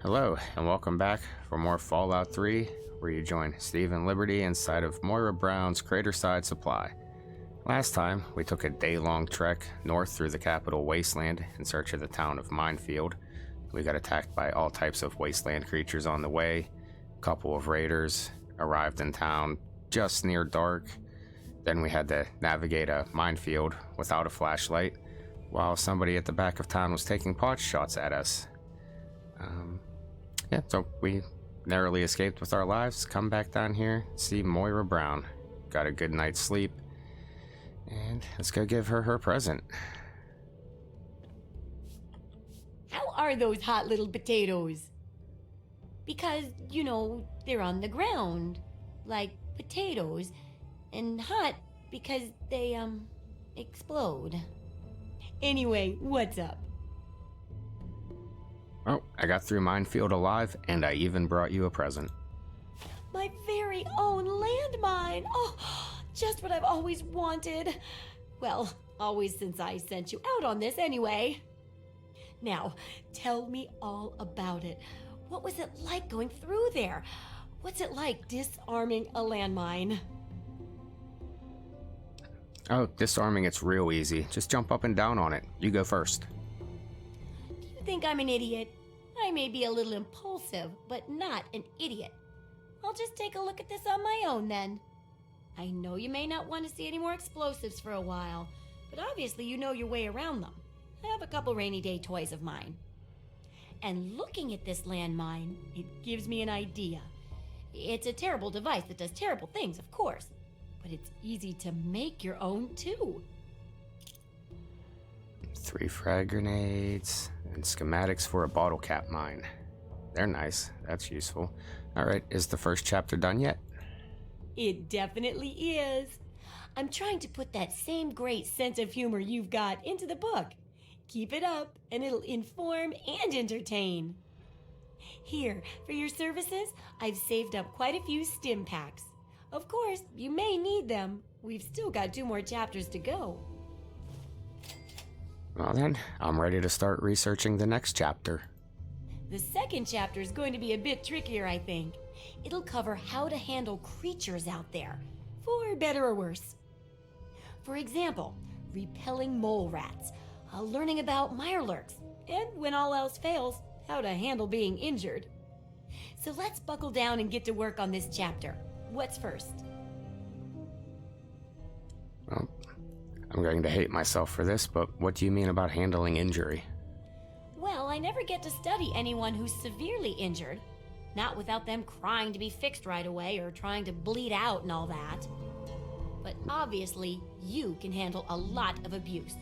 Hello, and welcome back for more Fallout 3, where you join Steve and Liberty inside of Moria Brown's Craterside Supply. Last time, we took a day-long trek north through the Capital Wasteland in search of the town of Minefield. We got attacked by all types of wasteland creatures on the way, a couple of raiders, arrived in town just near dark, then we had to navigate a minefield without a flashlight, while somebody at the back of town was taking pot shots at us. So we narrowly escaped with our lives, come back down here, see Moria Brown, got a good night's sleep, and let's go give her her present. How are those hot little potatoes? Because, they're on the ground, like potatoes, and hot because they, explode. Anyway, what's up? Oh, I got through Minefield alive, and I even brought you a present. My very own landmine! Oh, just what I've always wanted. Well, always since I sent you out on this anyway. Now, tell me all about it. What was it like going through there? What's it like disarming a landmine? Oh, disarming it's real easy. Just jump up and down on it. You go first. You think I'm an idiot? I may be a little impulsive, but not an idiot. I'll just take a look at this on my own then. I know you may not want to see any more explosives for a while, but obviously you know your way around them. I have a couple rainy day toys of mine. And looking at this landmine, it gives me an idea. It's a terrible device that does terrible things, of course, but it's easy to make your own too. 3 frag grenades, and schematics for a bottle cap mine. They're nice, that's useful. Alright, is the first chapter done yet? It definitely is. I'm trying to put that same great sense of humor you've got into the book. Keep it up, and it'll inform and entertain. Here, for your services, I've saved up quite a few stim packs. Of course, you may need them. We've still got 2 more chapters to go. Well then, I'm ready to start researching the next chapter. The second chapter is going to be a bit trickier, I think. It'll cover how to handle creatures out there, for better or worse. For example, repelling mole rats, learning about mirelurks, and when all else fails, how to handle being injured. So let's buckle down and get to work on this chapter. What's first? Well, I'm going to hate myself for this, but what do you mean about handling injury? Well, I never get to study anyone who's severely injured. Not without them crying to be fixed right away or trying to bleed out and all that. But obviously, you can handle a lot of abuse.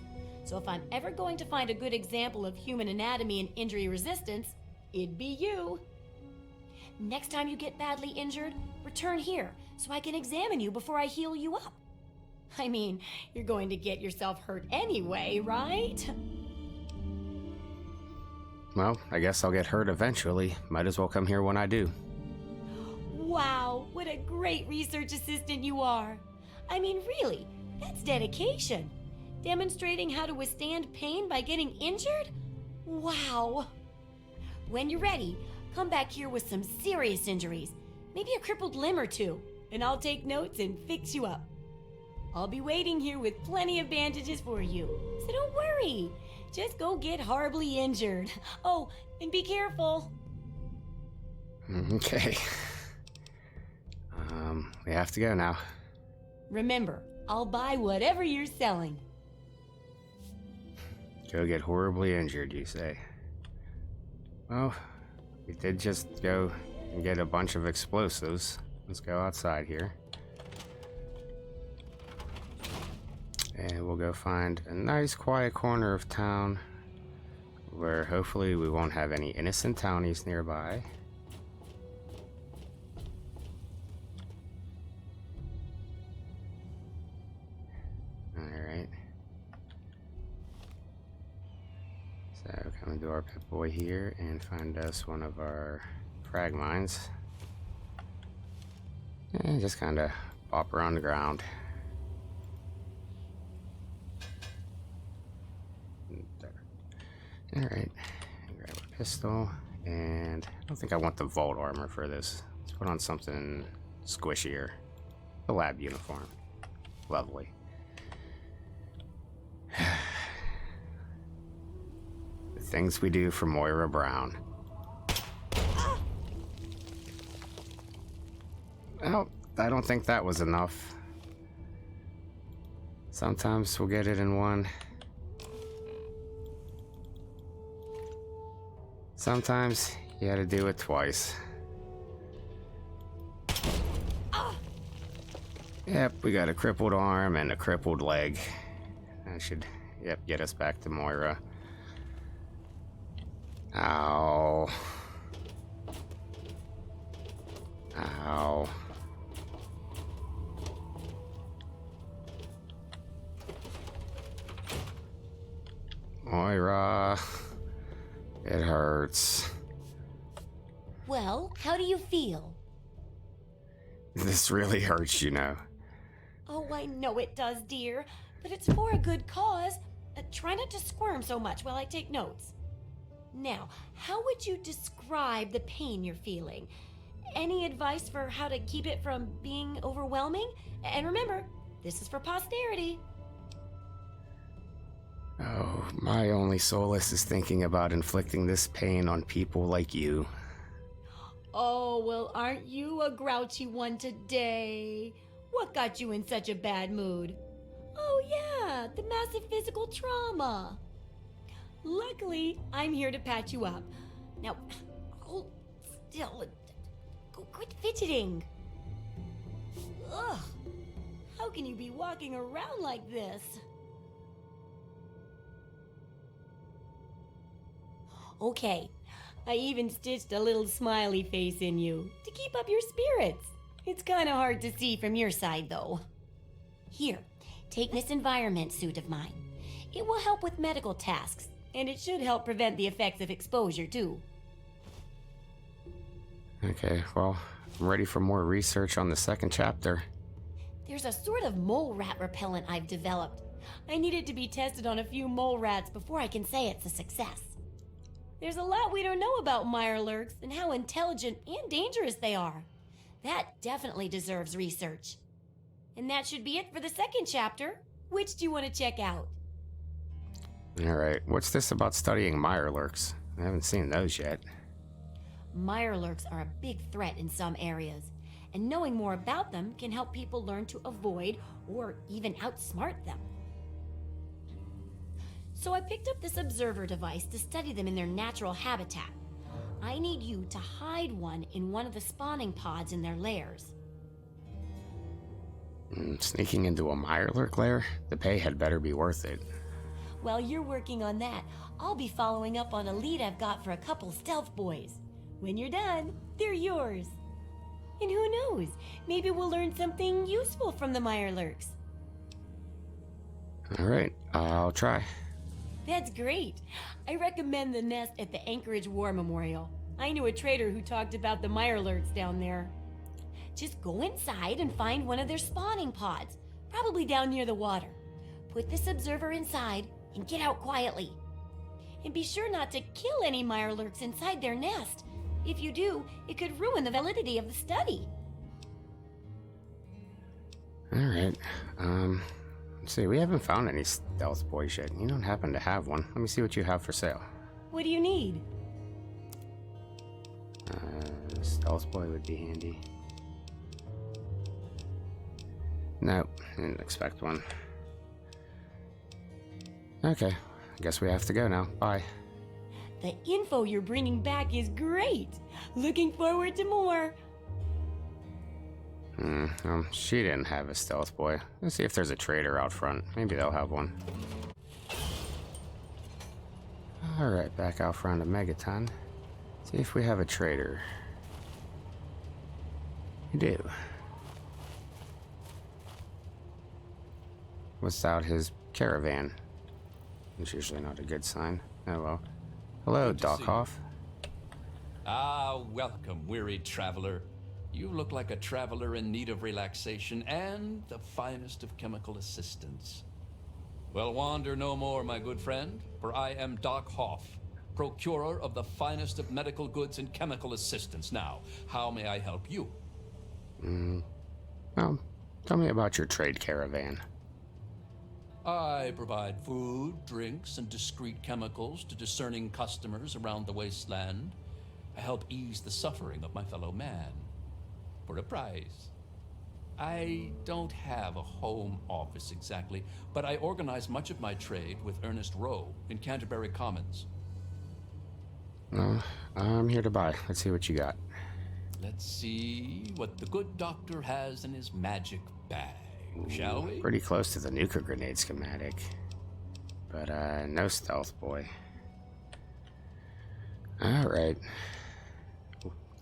So if I'm ever going to find a good example of human anatomy and injury resistance, it'd be you. Next time you get badly injured, return here so I can examine you before I heal you up. I mean, you're going to get yourself hurt anyway, right? Well, I guess I'll get hurt eventually. Might as well come here when I do. Wow, what a great research assistant you are. I mean, really, that's dedication. Demonstrating how to withstand pain by getting injured? Wow. When you're ready, come back here with some serious injuries, maybe a crippled limb or 2, and I'll take notes and fix you up. I'll be waiting here with plenty of bandages for you, so don't worry. Just go get horribly injured. Oh, and be careful. Okay. We have to go now. Remember, I'll buy whatever you're selling. Go get horribly injured, you say? Well, we did just go and get a bunch of explosives. Let's go outside here. And we'll go find a nice quiet corner of town where hopefully we won't have any innocent townies nearby. Alright. So come to our pit boy here and find us one of our frag mines. And just kind of pop her on the ground. Alright, grab a pistol And I don't think I want the vault armor for this. Let's put on something squishier. The lab uniform. Lovely. The things we do for Moira Brown. Oh, I don't think that was enough. Sometimes we'll get it in one. Sometimes you gotta do it twice. Yep, we got a crippled arm and a crippled leg. That should, yep, get us back to Moira. Ow. Ow. Moira. It hurts. Well, how do you feel? This really hurts, you know. Oh, I know it does, dear, but it's for a good cause. Try not to squirm so much while I take notes. Now, how would you describe the pain you're feeling? Any advice for how to keep it from being overwhelming? And remember, this is for posterity. Oh, my only solace is thinking about inflicting this pain on people like you. Oh, well, aren't you a grouchy one today? What got you in such a bad mood? Oh, yeah, the massive physical trauma. Luckily, I'm here to patch you up. Now, hold still. Quit fidgeting. Ugh, how can you be walking around like this? Okay, I even stitched a little smiley face in you to keep up your spirits. It's kind of hard to see from your side, though. Here, take this environment suit of mine. It will help with medical tasks, and it should help prevent the effects of exposure, too. Okay, well, I'm ready for more research on the second chapter. There's a sort of mole rat repellent I've developed. I need it to be tested on a few mole rats before I can say it's a success. There's a lot we don't know about mirelurks and how intelligent and dangerous they are. That definitely deserves research. And that should be it for the second chapter. Which do you want to check out? Alright, what's this about studying mirelurks? I haven't seen those yet. Mirelurks are a big threat in some areas, and knowing more about them can help people learn to avoid or even outsmart them. So I picked up this observer device to study them in their natural habitat. I need you to hide one in one of the spawning pods in their lairs. Sneaking into a mirelurk lair? The pay had better be worth it. While you're working on that, I'll be following up on a lead I've got for a couple stealth boys. When you're done, they're yours. And who knows, maybe we'll learn something useful from the mirelurks. Alright, I'll try. That's great. I recommend the nest at the Anchorage War Memorial. I knew a trader who talked about the mirelurks down there. Just go inside and find one of their spawning pods, probably down near the water. Put this observer inside and get out quietly. And be sure not to kill any mirelurks inside their nest. If you do, it could ruin the validity of the study. Alright, let's see, we haven't found any stealth boys yet. You don't happen to have one. Let me see what you have for sale. What do you need? Stealth boy would be handy. Nope, didn't expect one. Okay, I guess we have to go now. Bye. The info you're bringing back is great. Looking forward to more. She didn't have a stealth boy. Let's see if there's a trader out front. Maybe they'll have one. Alright, back out front of Megaton. See if we have a trader. We do. Without his caravan. It's usually not a good sign. Oh well. Hello, Doc Hoff. Ah, welcome, weary traveler. You look like a traveler in need of relaxation and the finest of chemical assistance. Well, wander no more, my good friend, for I am Doc Hoff, procurer of the finest of medical goods and chemical assistance. Now, how may I help you? Well, tell me about your trade caravan. I provide food, drinks, and discreet chemicals to discerning customers around the wasteland. I help ease the suffering of my fellow man. For a price. I don't have a home office exactly, but I organize much of my trade with Ernest Rowe in Canterbury Commons. Well, I'm here to buy. Let's see what you got. Let's see what the good doctor has in his magic bag, shall we? Pretty close to the nuka grenade schematic. But, no stealth, boy. Alright.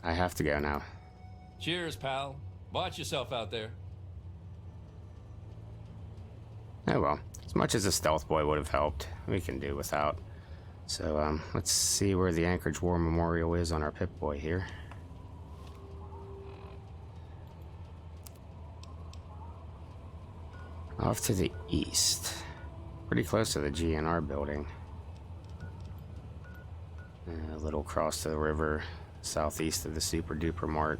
I have to go now. Cheers, pal. Watch yourself out there. Oh well, as much as a stealth boy would have helped, we can do without. So, let's see where the Anchorage War Memorial is on our Pip-Boy here. Off to the east. Pretty close to the GNR building. A little across to the river, southeast of the Super Duper Mart.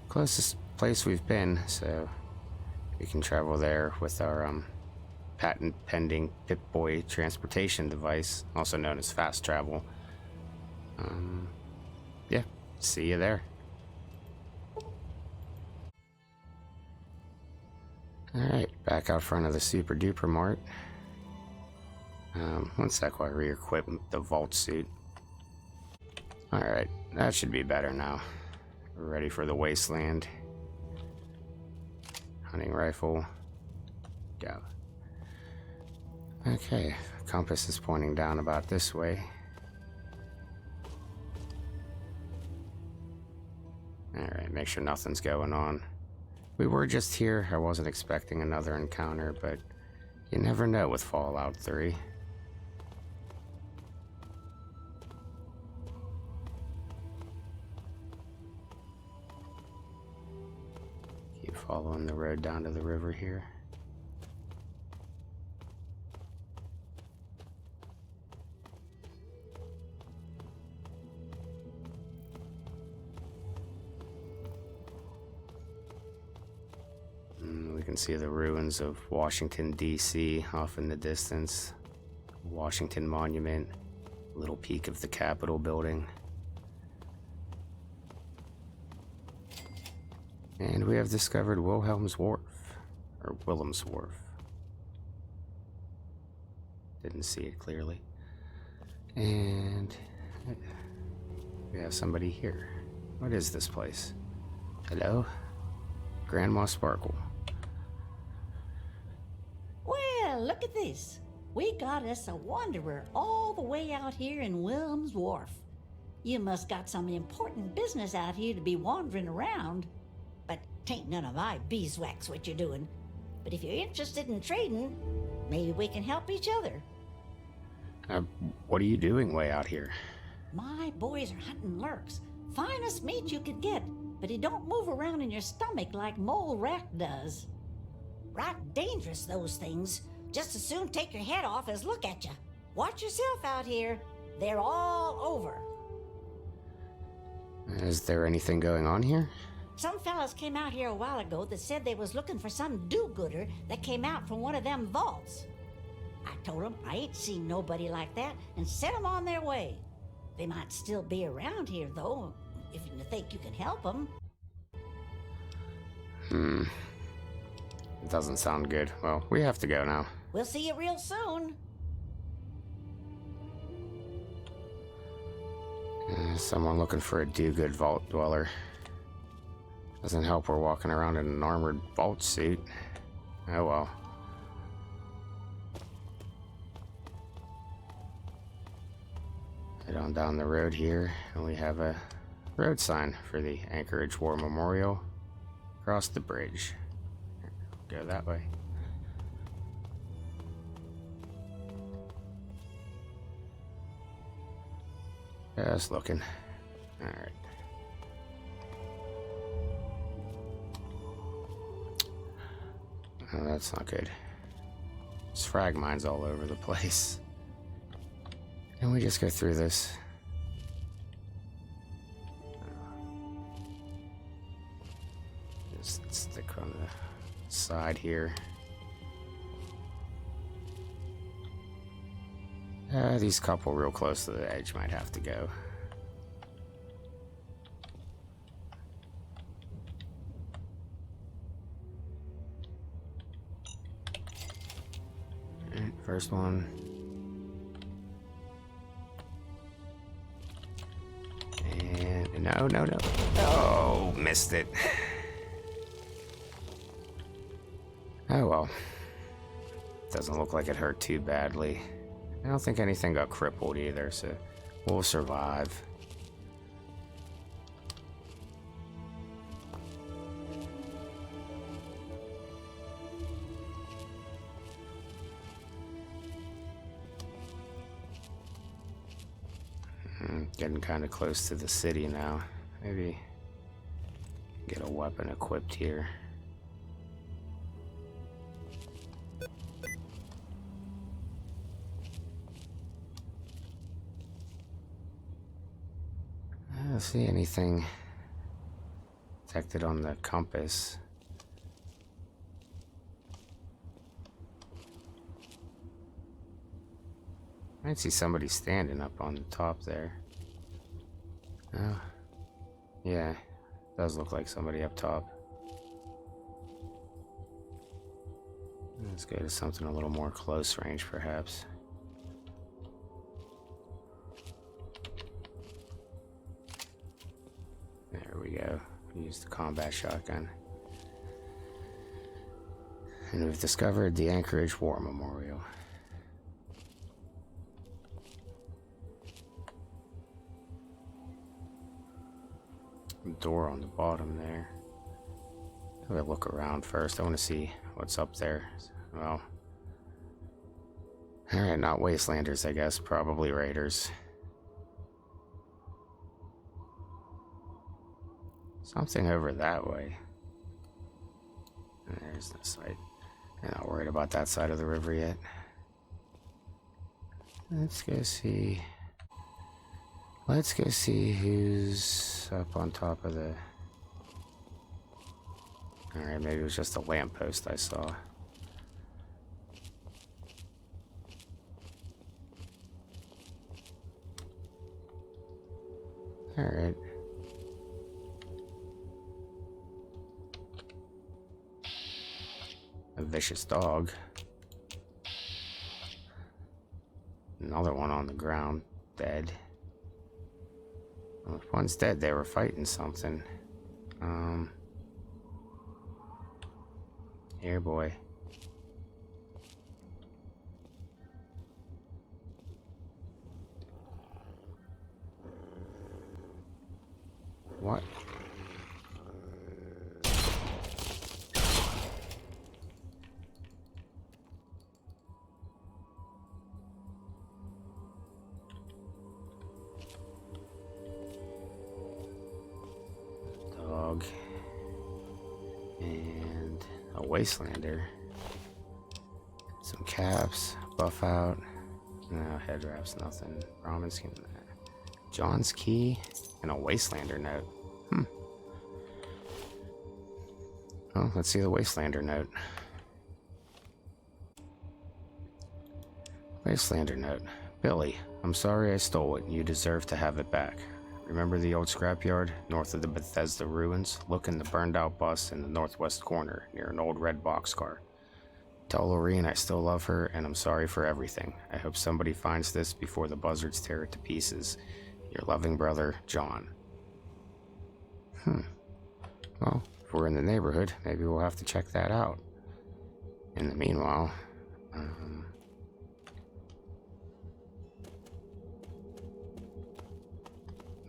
Closest place we've been, so we can travel there with our patent pending Pip-Boy transportation device, also known as fast travel. Yeah, see you there. Alright, back out front of the Super Duper Mart. One sec while I re-equip the vault suit. Alright, that should be better now. We're ready for the Wasteland. Hunting rifle. Go. Okay, compass is pointing down about this way. Alright, make sure nothing's going on. We were just here. I wasn't expecting another encounter, but you never know with Fallout 3. Keep following the road down to the river here. We can see the ruins of Washington, D.C. off in the distance. Washington Monument. Little peek of the Capitol building. And we have discovered Wilhelm's Wharf. Or Willem's Wharf. Didn't see it clearly. And we have somebody here. What is this place? Hello? Grandma Sparkle. Well, look at this. We got us a wanderer all the way out here in Willem's Wharf. You must got some important business out here to be wandering around. But tain't none of my beeswax what you're doing. But if you're interested in trading, maybe we can help each other. What are you doing way out here? My boys are hunting lurks. Finest meat you could get, but he don't move around in your stomach like mole rat does. Right dangerous, those things. Just as soon take your head off as look at you. Watch yourself out here. They're all over. Is there anything going on here? Some fellas came out here a while ago that said they was looking for some do-gooder that came out from one of them vaults. I told them I ain't seen nobody like that and sent them on their way. They might still be around here, though, if you think you can help them. It doesn't sound good. Well, we have to go now. We'll see you real soon. Someone looking for a do-good vault dweller. Doesn't help we're walking around in an armored vault suit. Oh well. Head on down the road here, and we have a road sign for the Anchorage War Memorial. Across the bridge. Go that way. Just looking. Alright. Oh, that's not good. There's frag mines all over the place. And we just go through this. Just stick on the side here. These couple real close to the edge might have to go. Alright, first one. And no. Oh, missed it. Oh well. Doesn't look like it hurt too badly. I don't think anything got crippled either, so we'll survive. Getting kind of close to the city now. Maybe get a weapon equipped here. I don't see anything detected on the compass. I might see somebody standing up on the top there. Oh, yeah, does look like somebody up top. Let's go to something a little more close range, perhaps. There we go. Use the combat shotgun. And we've discovered the Anchorage War Memorial. Door on the bottom there. I'm gonna look around first. I want to see what's up there. Well, alright, not Wastelanders, I guess. Probably Raiders. Something over that way. There's the site. I'm not worried about that side of the river yet. Let's go see. Let's go see who's up on top of the... Alright, maybe it was just a lamppost I saw. Alright. A vicious dog. Another one on the ground, dead. Well, if one's dead, they were fighting something. Here, boy. What? Dog. And a Wastelander. Some caps. Buff out. No, head wraps, nothing. Ramen skin. John's key. And a Wastelander note. Well, let's see the Wastelander note. Wastelander note. Billy, I'm sorry I stole it. You deserve to have it back. Remember the old scrapyard north of the Bethesda ruins? Look in the burned out bus in the northwest corner near an old red boxcar. Tell Lorene I still love her and I'm sorry for everything. I hope somebody finds this before the buzzards tear it to pieces. Your loving brother, John. Well, if we're in the neighborhood, maybe we'll have to check that out. In the meanwhile,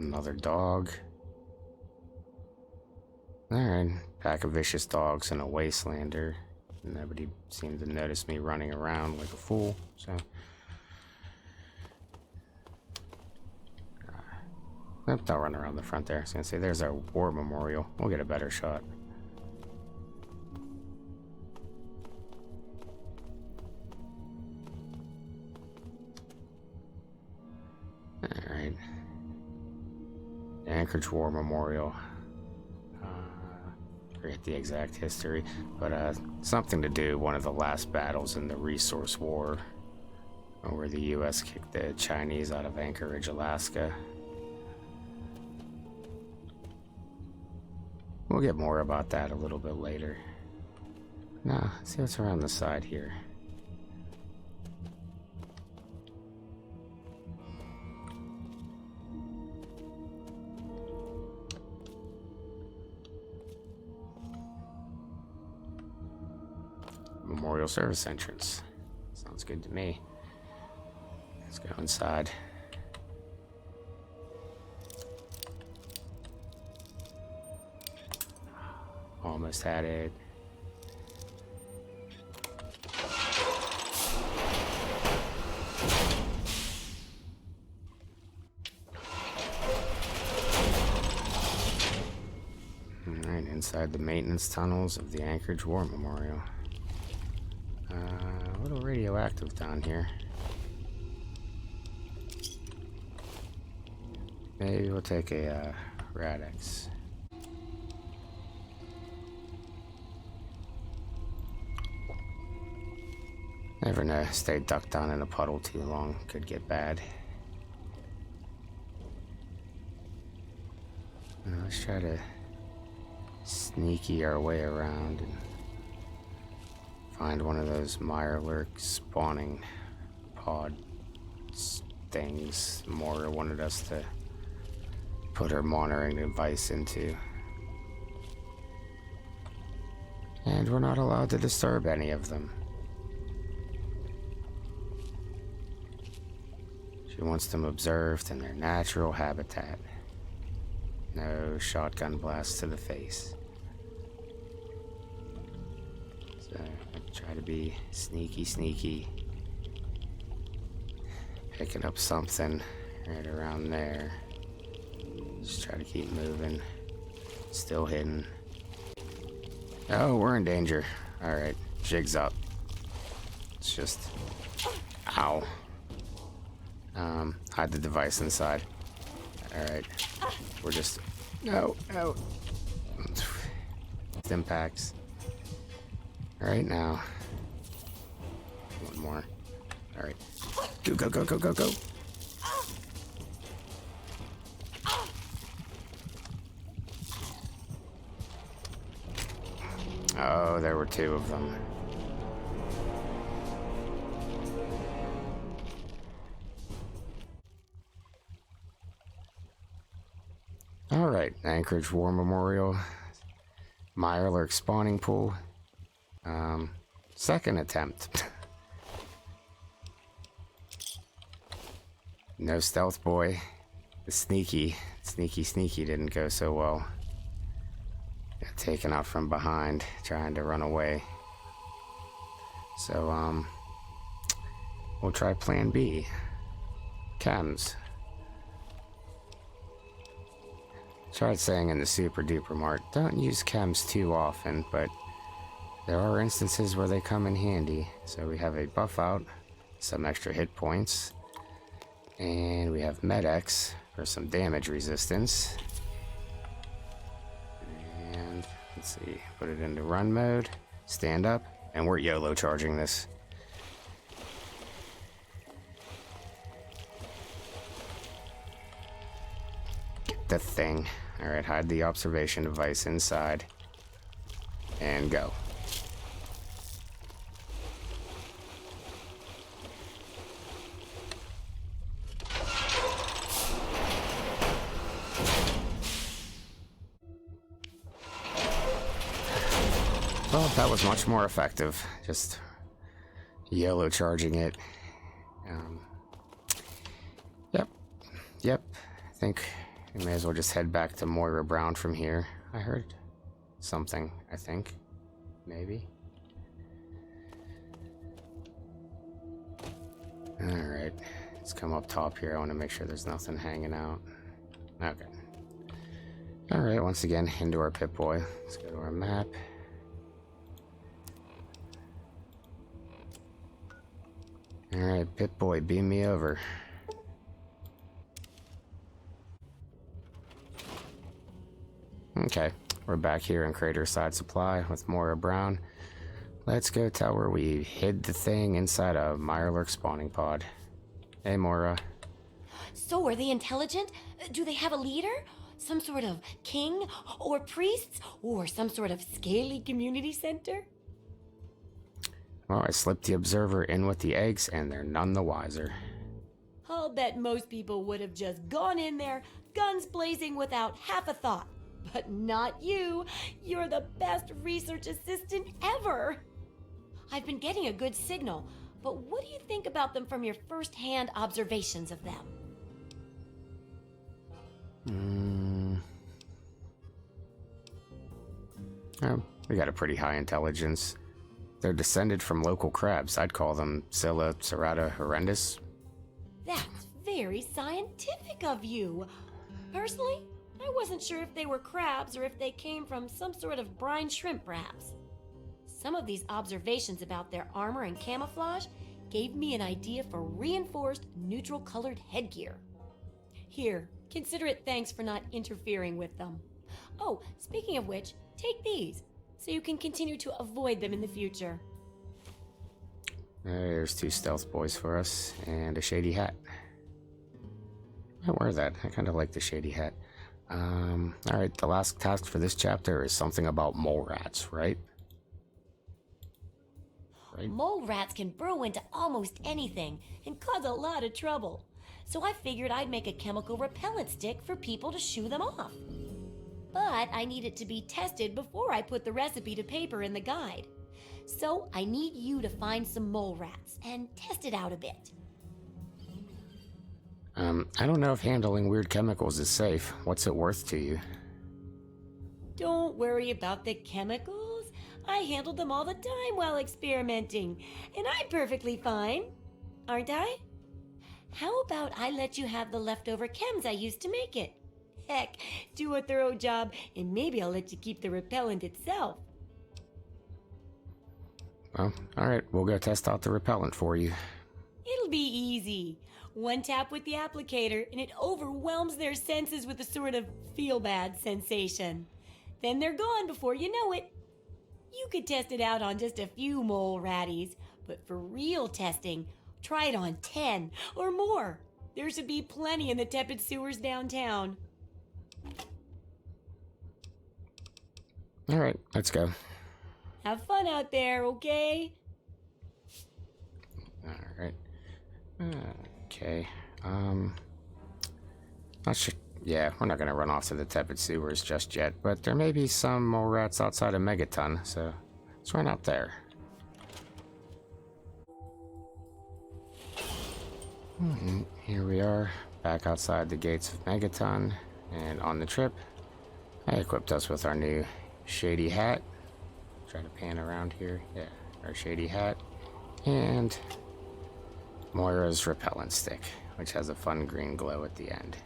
another dog. Alright, pack of vicious dogs and a Wastelander. Nobody seemed to notice me running around like a fool, so... Nope, I'll run around the front there. I was gonna say, there's our war memorial. We'll get a better shot. Anchorage War Memorial. Forget the exact history, but something to do one of the last battles in the Resource War, where the U.S. kicked the Chinese out of Anchorage, Alaska. We'll get more about that a little bit later. Nah, see what's around the side here. Memorial Service entrance. Sounds good to me. Let's go inside. Almost had it. Alright, inside the maintenance tunnels of the Anchorage War Memorial. A little radioactive down here. Maybe we'll take a Radix. Never know, stay ducked down in a puddle too long, could get bad. Let's try to sneaky our way around and find one of those Mirelurk spawning pod things Moria wanted us to put her monitoring device into. And we're not allowed to disturb any of them. She wants them observed in their natural habitat. No shotgun blasts to the face. So I try to be sneaky. Picking up something right around there. Just try to keep moving. Still hidden. Oh, we're in danger. Alright, jig's up. It's just... Ow. Hide the device inside. Alright. We're just... No. Impacts. Alright now. One more. Alright. Go. Oh, there were two of them. Alright, Anchorage War Memorial. Mirelurk spawning pool. Second attempt. No stealth boy. The sneaky didn't go so well. Got taken out from behind, trying to run away. So, we'll try plan B. Chems. Tried saying in the Super Duper Mart, don't use chems too often, but there are instances where they come in handy. So we have a buff out, some extra hit points, and we have Med-X for some damage resistance. And let's see, put it into run mode, stand up, and we're YOLO charging this. Get the thing. Alright, hide the observation device inside. And go. Well, that was much more effective. Just YOLO charging it. Yep. I think we may as well just head back to Moria Brown from here. I heard something, I think. Maybe. Alright. Let's come up top here. I want to make sure there's nothing hanging out. Okay. Alright, once again, into our Pip-Boy. Let's go to our map. Alright, Pip-Boy, beam me over. Okay, we're back here in Craterside Supply with Moria Brown. Let's go tell her we hid the thing inside a Mirelurk spawning pod. Hey, Moira. So, are they intelligent? Do they have a leader? Some sort of king? Or priests? Or some sort of scaly community center? Well, I slipped the observer in with the eggs, and they're none the wiser. I'll bet most people would have just gone in there, guns blazing without half a thought. But not you. You're the best research assistant ever. I've been getting a good signal, but what do you think about them from your first-hand observations of them? Oh, we got a pretty high intelligence. They're descended from local crabs. I'd call them Scylla serrata horrendus. That's very scientific of you. Personally, I wasn't sure if they were crabs or if they came from some sort of brine shrimp, perhaps. Some of these observations about their armor and camouflage gave me an idea for reinforced neutral-colored headgear. Here, consider it thanks for not interfering with them. Oh, speaking of which, take these, so you can continue to avoid them in the future. There's 2 stealth boys for us, and a shady hat. I wear that. I kind of like the shady hat. Alright, the last task for this chapter is something about mole rats, right? Mole rats can burrow into almost anything and cause a lot of trouble. So I figured I'd make a chemical repellent stick for people to shoo them off. But I need it to be tested before I put the recipe to paper in the guide. So I need you to find some mole rats and test it out a bit. I don't know if handling weird chemicals is safe. What's it worth to you? Don't worry about the chemicals. I handled them all the time while experimenting, and I'm perfectly fine, aren't I? How about I let you have the leftover chems I used to make it? Heck, do a thorough job, and maybe I'll let you keep the repellent itself. Well, alright, we'll go test out the repellent for you. It'll be easy. One tap with the applicator, and it overwhelms their senses with a sort of feel-bad sensation. Then they're gone before you know it. You could test it out on just a few mole ratties, but for real testing, try it on 10 or more. There should be plenty in the tepid sewers downtown. Alright, let's go. Have fun out there, okay? Alright. Okay. Not sure. Yeah, we're not gonna run off to the tepid sewers just yet, but there may be some mole rats outside of Megaton, so let's run out there. Here we are, back outside the gates of Megaton, and on the trip, I equipped us with our new shady hat. Try to pan around here. Yeah, our shady hat, and Moira's repellent stick, which has a fun green glow at the end.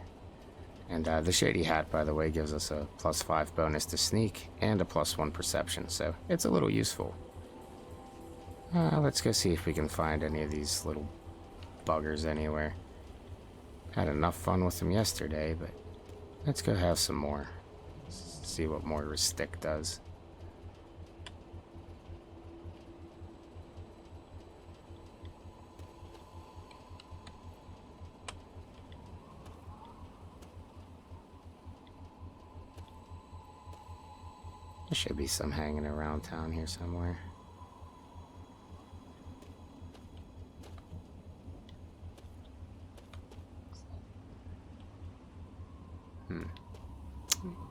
And the shady hat, by the way, gives us a +5 bonus to sneak and a +1 perception, so it's a little useful. Let's go see if we can find any of these little buggers anywhere. Had enough fun with them yesterday, but let's go have some more. See what Moira's stick does. There should be some hanging around town here somewhere.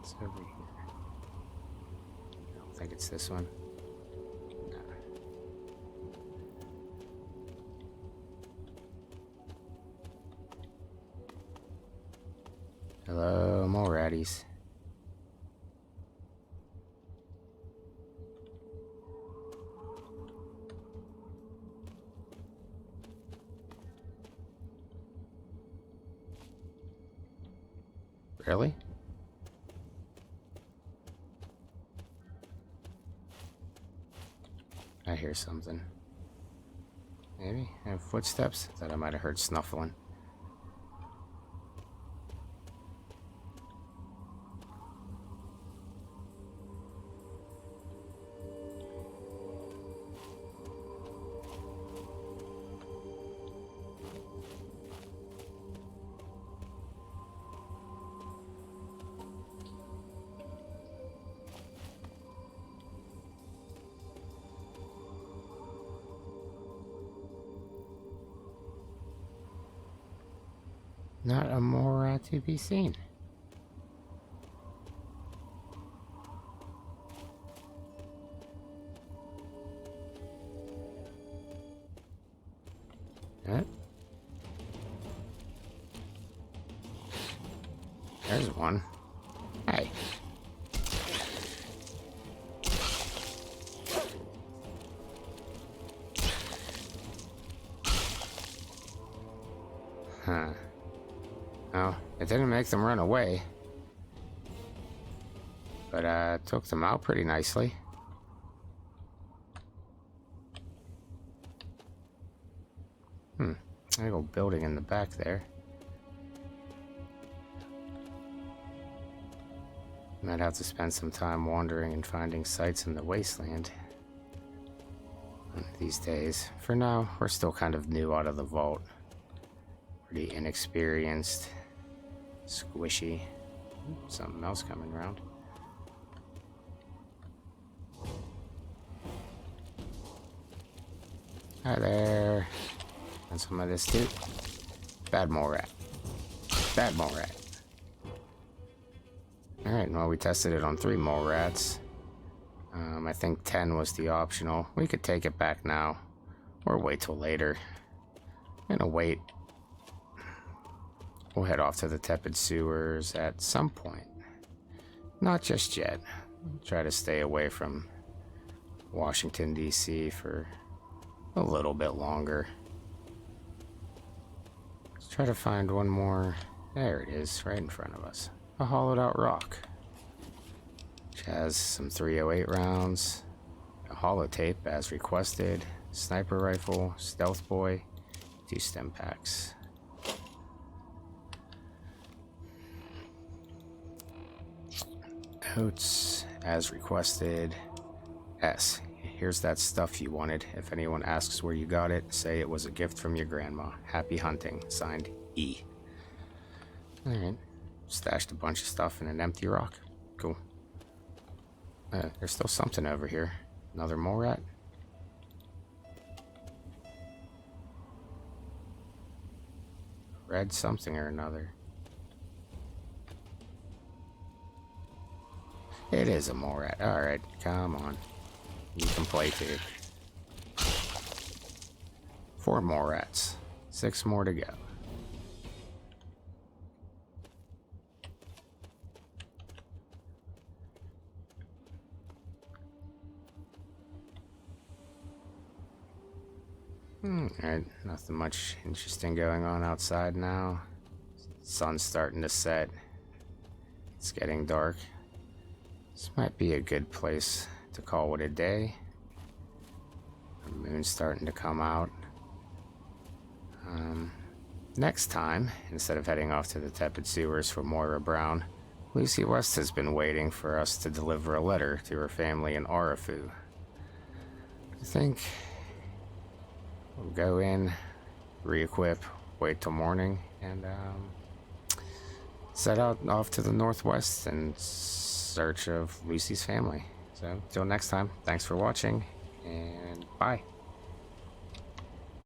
It's over here. I don't think it's this one. No. Hello, mole ratties. Really? I hear something. Maybe? I have footsteps? Thought I might have heard snuffling. Not a Moria to be seen. Huh? There's one. Hey. Huh. Well, it didn't make them run away. But, took them out pretty nicely. I go building in the back there. Might have to spend some time wandering and finding sites in the wasteland these days. For now, we're still kind of new out of the vault. Pretty inexperienced. Squishy. Something else coming around. Hi there. And some of this too. Bad mole rat. Bad mole rat. Alright, well, we tested it on 3 mole rats. I think 10 was the optional. We could take it back now. Or wait till later. I'm gonna wait. We'll head off to the tepid sewers at some point. Not just yet. Try to stay away from Washington, D.C. for a little bit longer. Let's try to find one more. There it is, right in front of us. A hollowed out rock. Which has some 308 rounds, a holotape as requested, sniper rifle, stealth boy, 2 stem packs. Coats as requested. S. Here's that stuff you wanted. If anyone asks where you got it, say it was a gift from your grandma. Happy hunting. Signed, E. Alright. Stashed a bunch of stuff in an empty rock. Cool. There's still something over here. Another mole rat? Red something or another. It is a mole rat. Alright, come on. You can play too. 4 more rats. 6 more to go. Alright, nothing much interesting going on outside now. Sun's starting to set. It's getting dark. This might be a good place to call it a day. The moon's starting to come out. Next time, instead of heading off to the tepid sewers for Moria Brown, Lucy West has been waiting for us to deliver a letter to her family in Arafu. I think we'll go in, re-equip, wait till morning, and set out off to the northwest in search of Lucy's family. So, till next time, thanks for watching, and bye.